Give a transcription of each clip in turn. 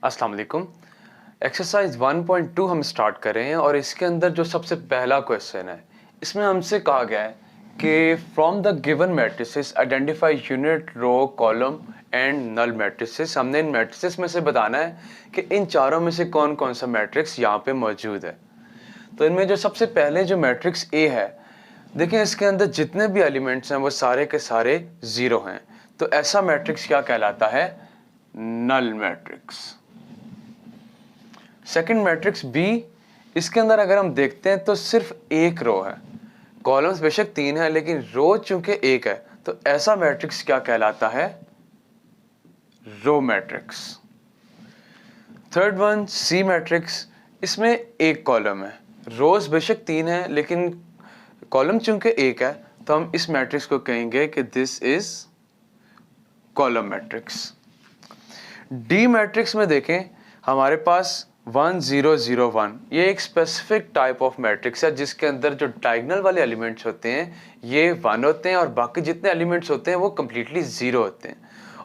अस्सलाम वालेकुम। एक्सरसाइज 1.2 हम स्टार्ट कर रहे हैं और इसके अंदर जो सबसे पहला क्वेश्चन है, इसमें हमसे कहा गया है कि from the given matrices identify unit, row, column and null matrices. हमने इन मैट्रिसेस में से बताना है कि इन चारों में से कौन कौन सा मैट्रिक्स यहाँ पे मौजूद है। तो इनमें जो सबसे पहले जो मैट्रिक्स ए है, देखिए इसके अंदर जितने भी एलिमेंट्स हैं वो सारे के सारे जीरो हैं। तो ऐसा मैट्रिक्स क्या कहलाता है? Null matrix. Second matrix B, इसके अंदर अगर हम देखते हैं तो सिर्फ एक रो है, कॉलम्स बेशक 3 है लेकिन रो चूंकि एक है, तो ऐसा मैट्रिक्स क्या कहलाता है? Row matrix. Third one C matrix, इसमें एक कॉलम है, रोज बेशक 3 है लेकिन कॉलम चूंकि एक है, तो हम इस मैट्रिक्स को कहेंगे कि this is column matrix. D matrix में देखें हमारे पास 1 0 0 1, ये एक स्पेसिफिक टाइप ऑफ मैट्रिक्स है जिसके अंदर जो डायगोनल वाले एलिमेंट्स होते हैं ये 1 होते हैं और बाकी जितने एलिमेंट्स होते हैं वो कम्प्लीटली 0 होते हैं।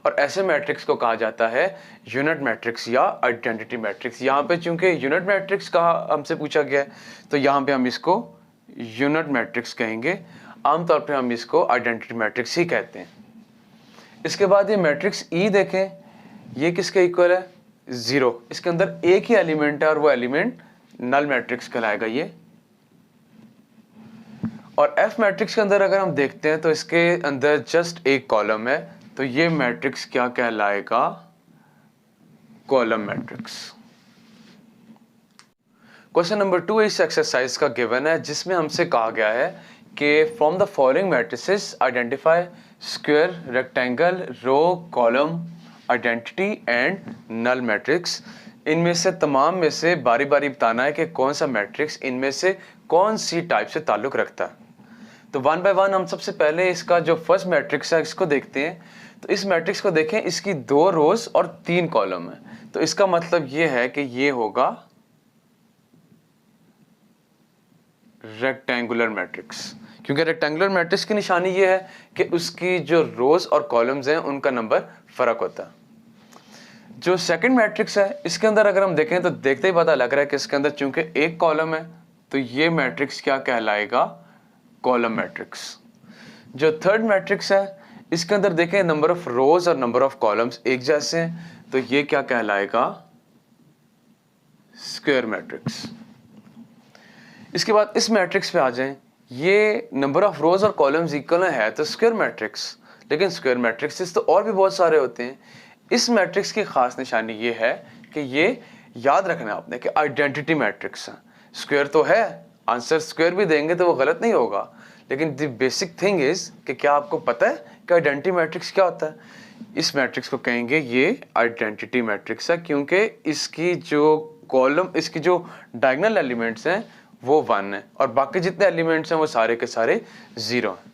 और ऐसे मैट्रिक्स को कहा जाता है यूनिट मैट्रिक्स या आइडेंटिटी मैट्रिक्स। यहाँ पे चूंकि यूनिट मैट्रिक्स का हमसे पूछा गया है तो यहाँ पे हम इसको यूनिट मैट्रिक्स कहेंगे, आमतौर पे हम इसको आइडेंटिटी मैट्रिक्स ही कहते हैं। इसके बाद ये मैट्रिक्स ई देखें, ये किसके इक्वल है? 0। इसके अंदर एक ही एलिमेंट है और वो एलिमेंट नल मैट्रिक्स कहलाएगा ये। और एफ मैट्रिक्स के अंदर अगर हम देखते हैं तो इसके अंदर जस्ट एक कॉलम है, तो ये मैट्रिक्स क्या कहलाएगा? Column matrix. क्वेश्चन नंबर 2 इस एक्सरसाइज का गिवन है जिसमें हमसे कहा गया है कि from the following matrices identify square, rectangle, row, column, identity and null matrix. इनमें से तमाम में से बारी बारी बताना है कि कौन सा मैट्रिक्स इनमें से कौन सी टाइप से ताल्लुक रखता है। तो वन बाय वन हम सबसे पहले इसका जो फर्स्ट मैट्रिक्स है इसको देखते हैं। तो इस मैट्रिक्स को देखें, इसकी 2 रोज और 3 कॉलम है, तो इसका मतलब ये है कि ये होगा रेक्टेंगुलर मैट्रिक्स, क्योंकि रेक्टेंगुलर मैट्रिक्स की निशानी ये है कि उसकी जो रोज और कॉलम्स हैं उनका नंबर फर्क होता है। जो सेकंड मैट्रिक्स है इसके अंदर अगर हम देखें तो देखते ही पता लग रहा है कि इसके अंदर चूंकि एक कॉलम है तो ये मैट्रिक्स क्या कहलाएगा? Column matrix. जो थर्ड मैट्रिक्स है इसके अंदर देखें नंबर ऑफ रोज और नंबर ऑफ कॉलम्स एक जैसे हैं, तो ये क्या कहलाएगा? Square matrix. इसके बाद इस मैट्रिक्स पे आ जाएं, ये नंबर ऑफ रोज और कॉलम्स इक्वल है तो स्क्वायर मैट्रिक्स, लेकिन स्क्वायर मैट्रिक्स तो और भी बहुत सारे होते हैं। इस मैट्रिक्स की खास निशानी ये है कि ये याद रखना आपने कि आइडेंटिटी मैट्रिक्स है। स्क्वायर तो है, आंसर स्क्वायर भी देंगे तो वो गलत नहीं होगा, लेकिन द बेसिक थिंग इज कि क्या आपको पता है कि आइडेंटिटी मैट्रिक्स क्या होता है? इस मैट्रिक्स को कहेंगे ये आइडेंटिटी मैट्रिक्स है, क्योंकि इसकी जो कॉलम, इसकी जो डायगोनल एलिमेंट्स हैं वो 1 है और बाकी जितने एलिमेंट्स हैं वो सारे के सारे 0 हैं।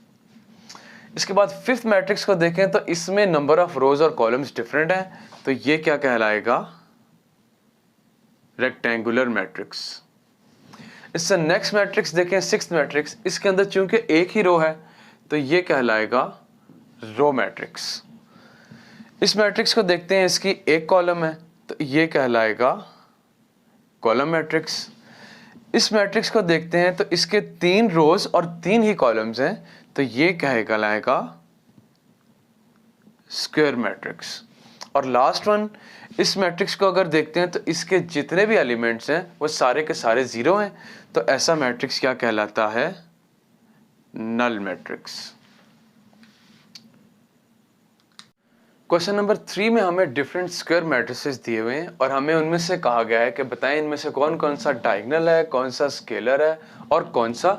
इसके बाद फिफ्थ मैट्रिक्स को देखें तो इसमें नंबर ऑफ रोज और कॉलम्स डिफरेंट हैं, तो ये क्या कहलाएगा? Rectangular matrix. इससे नेक्स्ट मैट्रिक्स देखें, सिक्स्थ मैट्रिक्स, इसके अंदर चूंकि एक ही रो है तो ये कहलाएगा रो मैट्रिक्स। इस मैट्रिक्स को देखते हैं, इसकी एक कॉलम है तो ये कहलाएगा कॉलम मैट्रिक्स। इस मैट्रिक्स को देखते हैं तो इसके 3 रोज और 3 ही कॉलम्स हैं, तो ये कहलाएगा स्क्वायर मैट्रिक्स। और लास्ट वन, इस मैट्रिक्स को अगर देखते हैं तो इसके जितने भी एलिमेंट्स हैं वो सारे के सारे 0 हैं, तो ऐसा मैट्रिक्स क्या कहलाता है? Null matrix. क्वेश्चन नंबर 3 में हमें डिफरेंट स्क्वायर मैट्रिसेस दिए हुए हैं और हमें उनमें से कहा गया है कि बताएं इनमें से कौन कौन सा डायगोनल है, कौन सा स्केलर है और कौन सा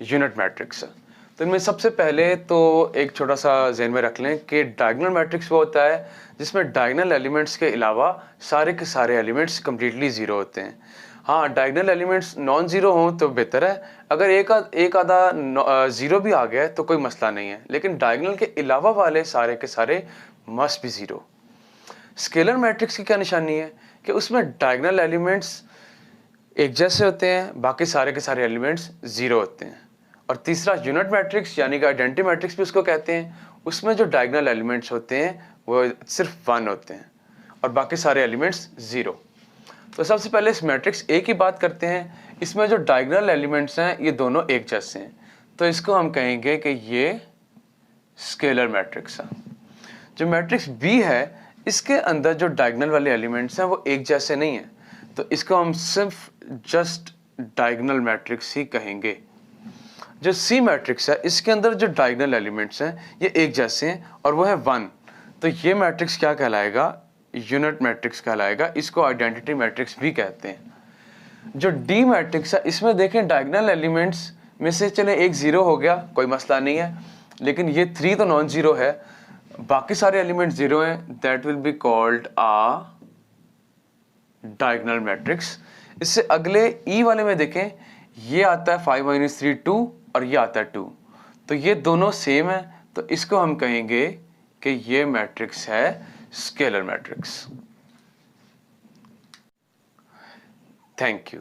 यूनिट मैट्रिक्स है। तो इनमें सबसे पहले तो एक छोटा सा ज़हन में रख लें कि डायगोनल मैट्रिक्स वो होता है जिसमें डायगोनल एलिमेंट्स के अलावा सारे के सारे एलिमेंट्स कम्प्लीटली 0 होते हैं। हाँ, डायगोनल एलिमेंट्स नॉन ज़ीरो हों तो बेहतर है, अगर एक आधा 0 भी आ गया तो कोई मसला नहीं है, लेकिन डायगोनल के अलावा वाले सारे के सारे मस्ट बी 0। स्केलर मैट्रिक्स की क्या निशानी है कि उसमें डायगोनल एलिमेंट्स एक जैसे होते हैं, बाकी सारे के सारे एलिमेंट्स 0 होते हैं। और तीसरा यूनिट मैट्रिक्स यानी कि आइडेंटिटी मैट्रिक्स भी उसको कहते हैं, उसमें जो डायगोनल एलिमेंट्स होते हैं वो सिर्फ 1 होते हैं। और बाकी सारे एलिमेंट्स 0। तो सबसे पहले इस मैट्रिक्स ए की बात करते हैं। इसमें जो डायगोनल एलिमेंट्स हैं ये दोनों एक जैसे हैं, तो इसको हम कहेंगे कि ये स्केलर मैट्रिक्स है। जो मैट्रिक्स बी है इसके अंदर जो डायगोनल वाले एलिमेंट्स हैं वो एक जैसे नहीं हैं, तो इसको हम सिर्फ जस्ट डायगोनल मैट्रिक्स ही कहेंगे। जो सी मैट्रिक्स है इसके अंदर जो डायगोनल एलिमेंट्स हैं ये एक जैसे हैं और वो है 1, तो ये मैट्रिक्स क्या कहलाएगा? यूनिट मैट्रिक्स कहलाएगा। इसको आइडेंटिटी मैट्रिक्स भी कहते हैं। जो डी मैट्रिक्स है इसमें देखें डायगोनल एलिमेंट्स में से चले एक 0 हो गया, कोई मसला नहीं है, लेकिन ये 3 तो नॉन जीरो है, बाकी सारे एलिमेंट 0 हैं, that will be called a diagonal matrix. इससे अगले ई वाले में देखें, ये आता है 5 - 3 2 और ये आता है 2, तो ये दोनों सेम है, तो इसको हम कहेंगे कि ये मैट्रिक्स है स्केलर मैट्रिक्स। Thank you.